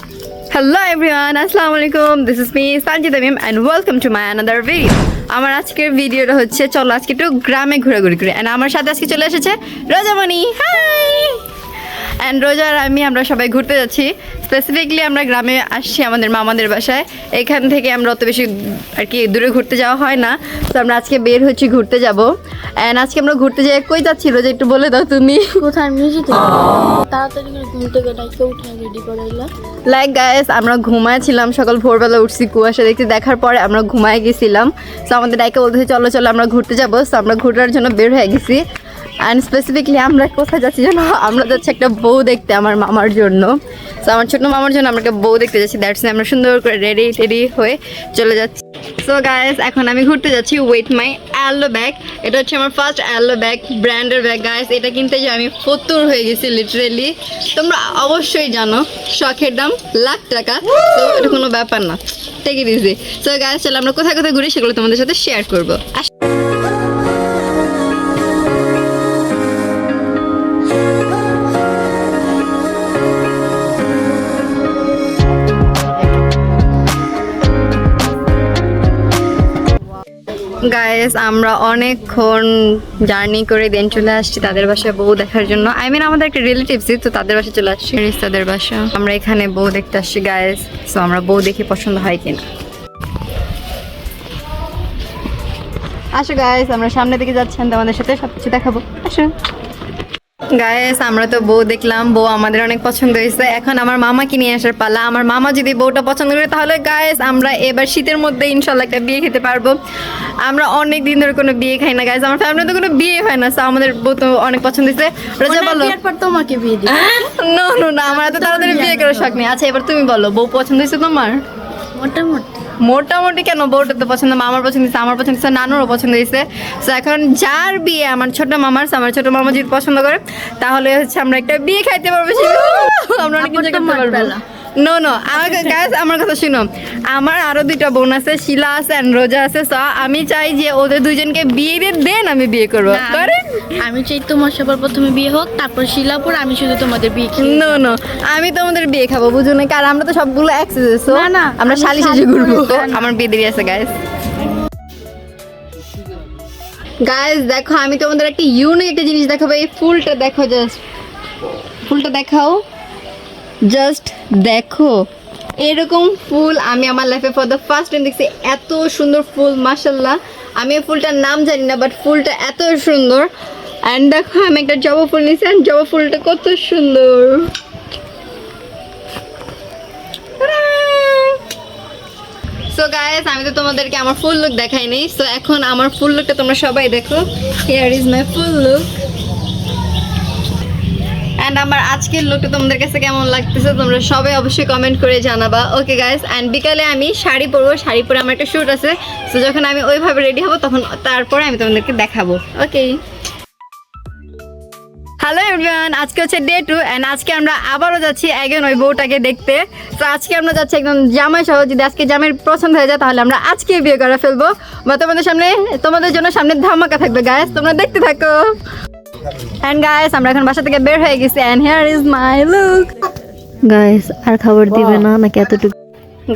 Hello everyone, Assalamu alaikum. This is me Sanjida Mim and welcome to my another video. আমার আজকের ভিডিওটা হচ্ছে চলো আজকে একটু গ্রামে ঘোরাঘুরি করি and আমার সাথে আজকে চলে এসেছে রোজামণি। হাই অ্যান্ড রোজা আর আমরা সবাই ঘুরতে যাচ্ছি। স্পেসিফিকলি আমরা গ্রামে আসছি আমাদের মামাদের বাসায়। এখান থেকে আমরা অত বেশি আর কি দূরে ঘুরতে যাওয়া হয় না, তো আমরা আজকে বের হচ্ছি ঘুরতে যাব। অ্যান্ড আজকে আমরা ঘুরতে যাই, কই যাচ্ছি রোজা একটু বলে দাও তুমি। কোথায় মিউজিতে তাড়াতাড়ি করে ঘুম থেকে ডাইকে উঠে রেডি করাইলা। লাইক গাইস, আমরা ঘুমাইছিলাম, সকাল ভোরবেলা উঠছি, কুয়াশা দেখতে দেখার পরে আমরা ঘুমায় গেছিলাম। সো আমাদের ডাইকে বলতেছে চলো চলো আমরা ঘুরতে যাবো। সো আমরা ঘুরার জন্য বের হয়ে গেছি। অ্যান্ড স্পেসিফিকলি আমরা কোথায় যাচ্ছি জানো? আমরা যাচ্ছি একটা বউ দেখতে আমার মামার জন্য। সো আমার ছোটো মামার জন্য আমরা একটা বউ দেখতে যাচ্ছি। দ্যাটস আমরা সুন্দর করে রেডি হয়ে চলে যাচ্ছি। সো গাইস, এখন আমি ঘুরতে যাচ্ছি উইথ মাই অ্যালো ব্যাগ। এটা হচ্ছে আমার ফার্স্ট অ্যালো ব্যাগ, ব্র্যান্ডের ব্যাগ গাইস। এটা কিনতে যে আমি ফতুর হয়ে গেছি লিটারেলি। তোমরা অবশ্যই জানো শখের দাম লাখ টাকা, তো এটা কোনো ব্যাপার না, take it easy. So guys চলো আমরা কোথায় কোথায় ঘুরি সেগুলো তোমাদের সাথে শেয়ার করবো। গাইস, আমরা অনেকক্ষণ জার্নি করে দেন চলে আসছি তাদের বাসায় বউ দেখার জন্য। আই মিন আমাদের একটা রিলেটিভসই, তো তাদের বাসায় চলে আসছি, তাদের বাসা। আমরা এখানে বউ দেখতে আসছি গাইস। সো আমরা বউ দেখে পছন্দ হয় কিনা। আসো গাইস, আমরা সামনে দিকে যাচ্ছেন, তোমাদের সাথে সবকিছু দেখাবো। আসো গাইস, আমরা তো বউ দেখলাম, বউ আমাদের অনেক পছন্দ হয়েছে। এখন আমার মামাকে নিয়ে আসার পালা। আমার মামা যদি বউটা পছন্দ করে তাহলে গাইস আমরা এবার শীতের মধ্যে ইনশাল্লাহ একটা বিয়ে খেতে পারবো। আমরা অনেক দিন ধরে কোনো বিয়ে খাই না গাইস, আমার ফ্যামিলিতে কোনো বিয়ে হয় না। সো আমাদের বউ তো অনেক পছন্দ হয়েছে। রোজা বলো। এরপর তোমাকে বিয়ে দিই। নো নো না, আমার তো তাড়াতাড়ি বিয়ে করার শখ নেই। আচ্ছা এবার তুমি বলো, বউ পছন্দ হয়েছে তোমার? মোটামুটি মোটামুটি কেন, বউটা তো পছন্দ, মামার পছন্দ হয়েছে, আমার পছন্দ হয়েছে, নানুরও পছন্দ হয়েছে। তো এখন যার বিয়ে আমার ছোট মামার, আমার ছোট মামা যদি পছন্দ করে তাহলে হচ্ছে আমরা একটা বিয়ে খাইতে পারবো। আমরা অনেক কিছু করতে পারবো। নো নো, আমাকে গাইস আমার কথা শুনো, আমার আরো দুইটা বোন আছে, শিলা আছে এন্ড রোজা আছে। সো আমি চাই যে ওদের দুইজনকে বিয়ে দিয়ে দেন আমি বিয়ে করবো। আমি চাই তোমার সবার প্রথমে বিয়ে হোক, তারপর শিলাপুর আমি শুধু তোমাদের বিয়ে খাই। নো নো, আমি তোমাদের বিয়ে খাবো, বুঝো না? কারণ আমরা তো সবগুলো একসাথে। সো না, আমরা শালি সাজে ঘুরবো। আমার বিয়ে দেরি আছে গাইস। গাইস দেখো, আমি তোমাদের একটা ইউনিক একটা জিনিস দেখাবো। এই ফুলটা দেখো, জাস্ট ফুলটা দেখাও, জাস্ট দেখো। এরকম ফুল আমি আমার লাইফে ফর দ্য ফার্স্ট টাইম দেখছি। এত সুন্দর ফুল, মাশাল্লাহ। আমি এই ফুলটার নাম জানি না, বাট ফুলটা এত সুন্দর। অ্যান্ড দেখো আমি একটা জবা ফুল নিয়েছি, অ্যান্ড জবা ফুলটা কত সুন্দর। সো গাইস, আমি তো তোমাদেরকে আমার ফুল লুক দেখাই নাই। সো এখন আমার ফুল লুকটা তোমরা সবাই দেখো। Here is my full look. And আমার আজকের লুকটা তোমাদের কাছে কেমন লাগতেছে তোমরা সবাই অবশ্যই কমেন্ট করে জানাবা। ওকে গাইস, অ্যান্ড বিকালে আমি শাড়ি পরবো, শাড়ি পরে আমার একটা শ্যুট আছে। সো যখন আমি ওইভাবে রেডি হবো তখন তারপরে আমি তোমাদেরকে দেখাবো। ওকে, হ্যালো এভরিওয়ান, আজকে হচ্ছে ডে 2 অ্যান্ড আজকে আমরা আবারও যাচ্ছি একজন ওই বউটাকে দেখতে। তো আজকে আমরা যাচ্ছি একদম জামাই সহ। যদি আজকে জামাইয়ের পছন্দ হয়ে যায় তাহলে আমরা আজকে বিয়ে করে ফেলবো, বা তোমাদের জন্য সামনে ধামাকা থাকবে গাইস, তোমরা দেখতে থাকো। অ্যান্ড গাইস, আমরা এখন বাসা থেকে বের হয়ে গেছি and here is my look. Guys আর খাবার দিবে না নাকি এতটুকু?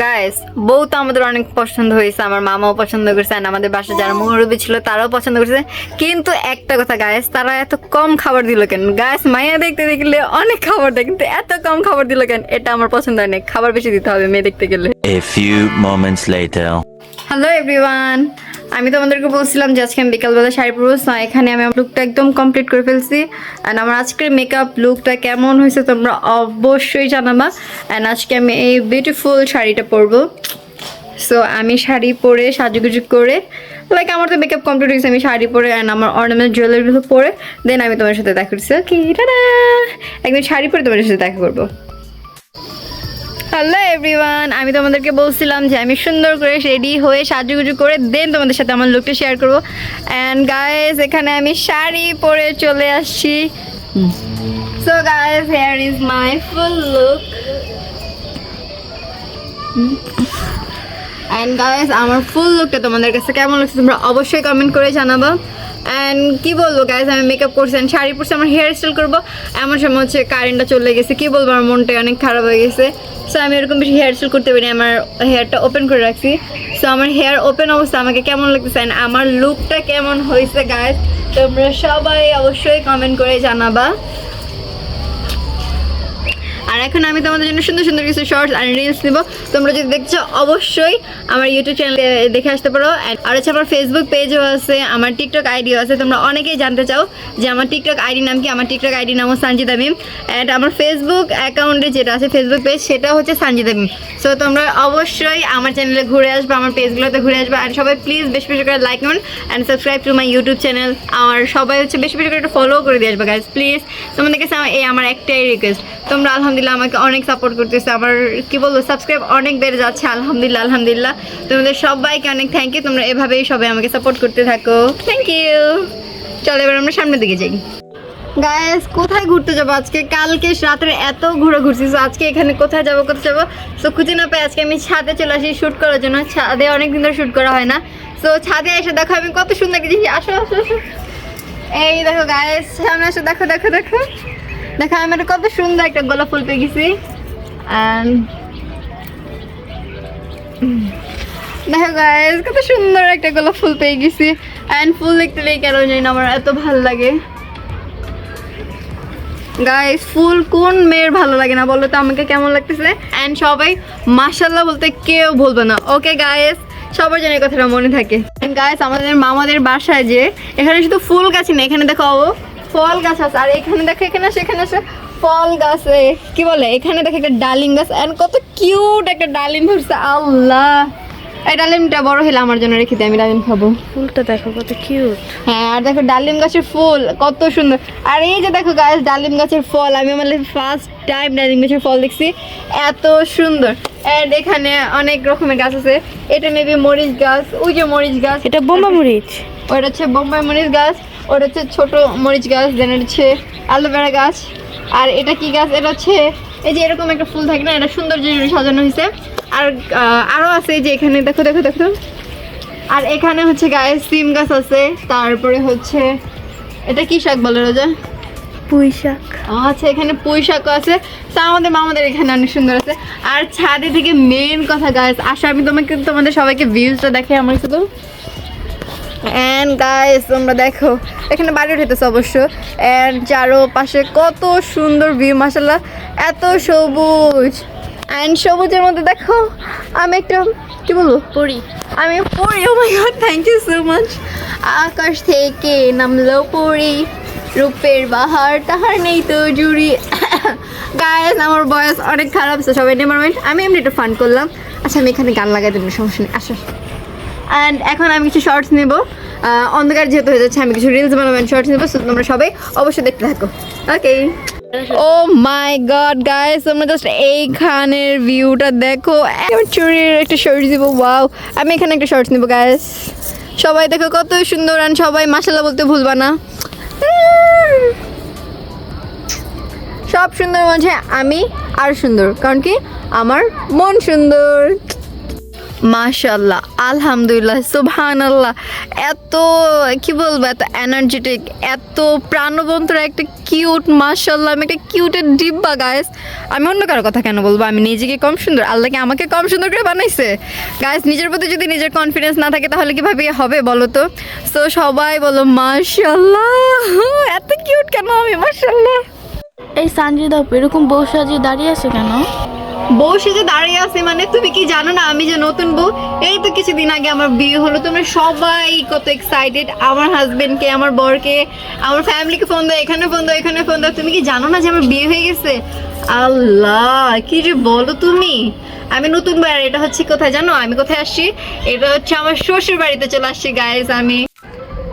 গাইস, বউ তো আমাদের অনেক পছন্দ হয়েছে, আমার মামাও পছন্দ করছে, আর আমাদের বাসায় যারা মুরব্বী ছিল তারাও পছন্দ করছে। কিন্তু একটা কথা গাইস, তারা এত কম খাবার দিল কেন? গাইস, মাইয়া দেখতে দেখলে অনেক খাবার দেয়, কিন্তু এত কম খাবার দিল কেন? এটা আমার পছন্দ হয় না। খাবার বেশি দিতে হবে মেয়ে দেখতে গেলে। A few moments later. Hello everyone, আমি তোমাদেরকে বলছিলাম যে আজকে আমি বিকালবেলা শাড়ি পরবো। এখানে আমি আমার লুকটা একদম কমপ্লিট করে ফেলছি। অ্যান্ড আমার আজকের মেকআপ লুকটা কেমন হয়েছে তোমরা অবশ্যই জানাবা। অ্যান্ড আজকে আমি এই বিউটিফুল শাড়িটা পরবো। সো আমি শাড়ি পরে সাজুগুজু করে, লাইক আমার তো মেকআপ কমপ্লিট হয়েছে, আমি শাড়ি পরে অ্যান্ড আমার অর্নামেন্ট জুয়েলারিগুলো পরে দেন আমি তোমার সাথে দেখা করছি। ওকে, টাটা, একদম শাড়ি পরে তোমাদের সাথে দেখা করবো। হ্যালো এভরিওয়ান, আমি তোমাদেরকে বলছিলাম যে আমি সুন্দর করে রেডি হয়ে সাজুগুজু করে দেন তোমাদের সাথে আমার লুকটা শেয়ার করবো। অ্যান্ড গাইস, এখানে আমি শাড়ি পরে চলে আসছি। So guys, here is my full look. And guys, আমার ফুল লুকটা তোমাদের কাছে কেমন লাগছে তোমরা অবশ্যই কমেন্ট করে জানাবো। অ্যান্ড কি বলবো গাইজ, আমি মেকআপ করছি and শাড়ি পরছি, আমার হেয়ার স্টাইল করবো, এমন সময় হচ্ছে কারেন্টটা চলে গেছে। কি বলবো, আমার মনটা অনেক খারাপ হয়ে গেছে। সো আমি এরকম বেশি হেয়ার স্টাইল করতে পারি, আমার হেয়ারটা ওপেন করে রাখছি। সো আমার হেয়ার ওপেন অবস্থা আমাকে কেমন লাগতেছে and আমার লুকটা কেমন হয়েছে গাইজ, তোমরা সবাই অবশ্যই কমেন্ট করে জানাবা। আর এখন আমি তোমাদের জন্য সুন্দর সুন্দর কিছু শর্টস আর রিলস নিব। তোমরা যদি দেখছো অবশ্যই আমার ইউটিউব চ্যানেলে দেখে আসতে পারো। আর হচ্ছে আমার ফেসবুক পেজও আছে, আমার টিকটক আইডিও আছে। তোমরা অনেকেই জানতে চাও যে আমার টিকটক আইডি নাম কি। আমার টিকটক আইডি নাম হচ্ছে সানজিদা মিম, অ্যান্ড আমার ফেসবুক অ্যাকাউন্টে যেটা আছে ফেসবুক পেজ সেটা হচ্ছে সানজিদা মিম। সো তোমরা অবশ্যই আমার চ্যানেলে ঘুরে আসবে, আমার পেজগুলোতে ঘুরে আসবে। আর সবাই প্লিজ বেশি বেশি করে লাইক করুন and subscribe to my YouTube channel. আর সবাই হচ্ছে বেশি বেশি করে একটা ফলো করে দিয়ে আসবে গাইজ প্লিজ। তোমাদের কাছে আমার একটাই রিকোয়েস্ট, তোমরা আলহামদুলিল্লাহ আমাকে অনেক সাপোর্ট করতেছে। আমার কি বলবো, সাবস্ক্রাইব অনেক বেড়ে যাচ্ছে আলহামদুলিল্লাহ আলহামদুলিল্লাহ। তোমাদের সবাইকে অনেক থ্যাংক ইউ, তোমরা এভাবেই সবাই আমাকে সাপোর্ট করতে থাকো। Thank you. চলো এবার আমরা সামনের দিকে যাই। গাইস কোথায় ঘুরতে যাবো আজকে? কালকে রাত্রে এত ঘুরছি, তো আজকে এখানে কোথায় যাবো সো খুঁজে না পাই আজকে আমি ছাদে চলে আসি শ্যুট করার জন্য। ছাদে অনেকদিন ধরে শ্যুট করা হয় না। সো ছাদে এসে দেখো আমি কত সুন্দর কিছু। আসো আসো আসো, এই দেখো গাইস সামনে আসো, দেখো দেখো দেখো দেখো আমি একটা কত সুন্দর একটা গোলাপ ফুল পেয়ে গেছি। দেখো গাইস কত সুন্দর একটা গোলাপ ফুল পেয়ে গেছি। অ্যান্ড ফুল দেখতে পেয়ে কেন জানি না আমার এত ভালো লাগে। গাইস ফুল কোন মেয়ের ভালো লাগে না বলো তো, আমাকে কেমন লাগতেছে। অ্যান্ড সবাই মাশাআল্লাহ বলতে কেউ বলবে না। ওকে গাইস, সবার জন্য এই কথাটা মনে থাকে। গাইস আমাদের মামাদের বাসায় যে এখানে শুধু ফুল গাছ না, এখানে দেখো ফল গাছ আছে। আর এখানে দেখো এখানে আসে ফল গাছে কি বলে, এখানে দেখো একটা ডালিম গাছ। অ্যান্ড কত কিউট একটা ডালিম ধরছে। আল্লাহ, এই ডালিমটা বড় হলে আমার জন্য রেখে দিই, আমি ডালিম খাবো। ফুলটা দেখো কত কিউট। হ্যাঁ, আর দেখো ডালিম গাছের ফুল কত সুন্দর। আর এই যে দেখো গাছ ডালিম গাছের ফল, আমি আমার ফার্স্ট টাইম ডালিম গাছের ফল দেখছি, এত সুন্দর। এন্ড এখানে অনেক রকমের গাছ আছে। এটা মেবি মরিচ গাছ, ওই যে মরিচ গাছ, এটা বোম্বা মরিচ। ওটা হচ্ছে বোম্বাই মরিচ গাছ, ওটা হচ্ছে ছোট মরিচ গাছ, দেন এটা হচ্ছে অ্যালোভেরা গাছ। আর এটা কি গাছ, এটা হচ্ছে এই যে এরকম একটা ফুল থাকে না, এটা সৌন্দর্য সাজানো হয়েছে। আর আরও আছে এই যে এখানে দেখো দেখো দেখো। আর এখানে হচ্ছে গায়ে সিম গাছ আছে। তারপরে হচ্ছে এটা কি শাক বলে রোজা? পুঁই শাক। আচ্ছা, এখানে পুঁই শাকও আছে। তা আমাদের মামাদের এখানে অনেক সুন্দর আছে। আর ছাদে থেকে মেন কথা গাইস, আসো আমি তোমাদের সবাইকে ভিউজটা দেখাই আমার শুধু। অ্যান্ড গাইস তোমরা দেখো এখানে বাড়ি উঠেছে অবশ্য। অ্যান্ড চারোপাশে কত সুন্দর ভিউ মাশাআল্লাহ, এত সবুজ। অ্যান্ড সবুজের মধ্যে দেখো আমি একটা কি বলবো, আমি পড়ি। Oh my god, thank you so much. আকাশ থেকে নামলো পড়ি, রূপের বাহার তাহার নেই তো জুড়ি। গাইস আমার ভয়েস অনেক খারাপ, সবাই নেভার মাইন্ড, আমি এমনি একটু ফান করলাম। আচ্ছা আমি এখানে গান লাগাই দেবো, সমস্যা নেই, আসো। অ্যান্ড এখন আমি কিছু শর্টস নেবো, অন্ধকার যেহেতু হয়ে যাচ্ছে আমি কিছু রিলস বানাবো, শর্টস নেবো। তোমরা সবাই অবশ্যই দেখতে থাকো। ওকে। ও মাই গড গাইস, তোমরা জাস্ট এইখানের ভিউটা দেখো। চুরির একটা শর্টস দিব, ওয়াও। আমি এখানে একটা শর্টস নেবো গাইস, সবাই দেখো কত সুন্দর। আর সবাই মাশাআল্লাহ বলতে ভুলবা না। সব সুন্দর মাঝে আমি আর সুন্দর, কারণ কি আমার মন সুন্দর। মাশাআল্লাহ আলহামদুলিল্লাহ সুবহানাল্লাহ, এত কি বলবো, এত এনার্জেটিক, এত প্রাণবন্ত একটা কিউট। মাশাআল্লাহ আমি একটা কিউটের ডিব্বা গাইস। আমি অন্য কারো কথা কেন বলবো, আমি নিজেকে কম সুন্দর? আল্লাহকে আমাকে কম সুন্দর করে বানাইছে গাইস। নিজের প্রতি যদি নিজের কনফিডেন্স না থাকে তাহলে কিভাবে হবে বলো তো? সো সবাই বলো মাশাআল্লাহ, এত কিউট কেন আমি? মাশাআল্লাহ। এই সানজিদা এরকম বউ সাজিয়ে দাঁড়িয়ে আছে কেন? বউ সেজে দাঁড়িয়ে আছে মানে? তুমি কি জানো না আমি যে নতুন বউ? এই তো কিছুদিন আগে আমার বিয়ে হলো। তোমরা সবাই কত এক্সাইটেড, আমার হাজবেন্ডকে, আমার বরকে, আমার ফ্যামিলিকে ফোন দাও, এখানে ফোন দাও, এখানে ফোন দাও। তুমি কি জানো না যে আমার বিয়ে হয়ে গেছে? আল্লাহ কি যে বলো তুমি। আমি নতুন বউ। আর এটা হচ্ছে কোথায় জানো আমি কোথায় আসছি? এটা হচ্ছে আমার শ্বশুর বাড়িতে চলে আসছি গাইস আমি।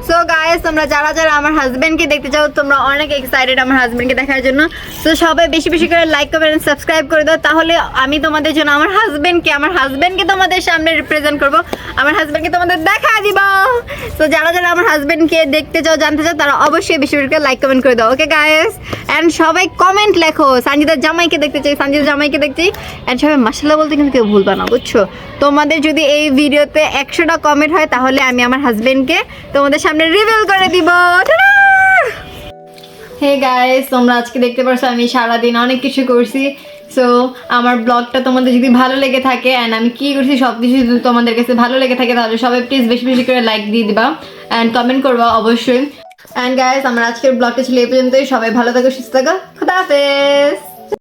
সো গাইস তোমরা যারা যারা আমার হাজবেন্ডকে দেখতে চাও, তোমরা অনেক এক্সাইটেড আমার হাজবেন্ডকে দেখার জন্য। সো সবাই বেশি বেশি করে লাইক কমেন্ট সাবস্ক্রাইব করে দাও, তাহলে আমি তোমাদের জন্য আমার হাজবেন্ডকে তোমাদের সামনে রিপ্রেজেন্ট করব, আমার হাজবেন্ডকে তোমাদের দেখা দিব। সো যারা যারা আমার হাজবেন্ডকে দেখতে চাও, জানতে চাও, তারা অবশ্যই বেশি বেশি করে লাইক কমেন্ট করে দাও। ওকে গাইস, অ্যান্ড সবাই কমেন্ট লেখো সানজিদার জামাইকে দেখতে চাই, সানজিদার জামাইকে দেখতে চাই। অ্যান্ড সবাই মাশাআল্লাহ বলতে কিন্তু কেউ ভুলবা না, বুঝছো? তোমাদের যদি এই ভিডিওতে 100টা কমেন্ট হয় তাহলে আমি আমার হাজবেন্ডকে তোমাদের সামনে সামনে রিভিল করে দিব। হে গাইস, তোমরা আজকে দেখতে পারছো আমি সারাদিন অনেক কিছু করছি। সো আমার ব্লগটা তোমাদের যদি ভালো লেগে থাকে অ্যান্ড আমি কি করছি সব কিছু যদি তোমাদের কাছে ভালো লেগে থাকে তাহলে সবাই প্লিজ বেশি বেশি করে লাইক দিয়ে দিবা অ্যান্ড কমেন্ট করবা অবশ্যই। অ্যান্ড গাইস, আমার আজকের ব্লগটা ছিল এই পর্যন্তই। সবাই ভালো থাকো, সুস্থ থাকো, খুদা হাফেজ।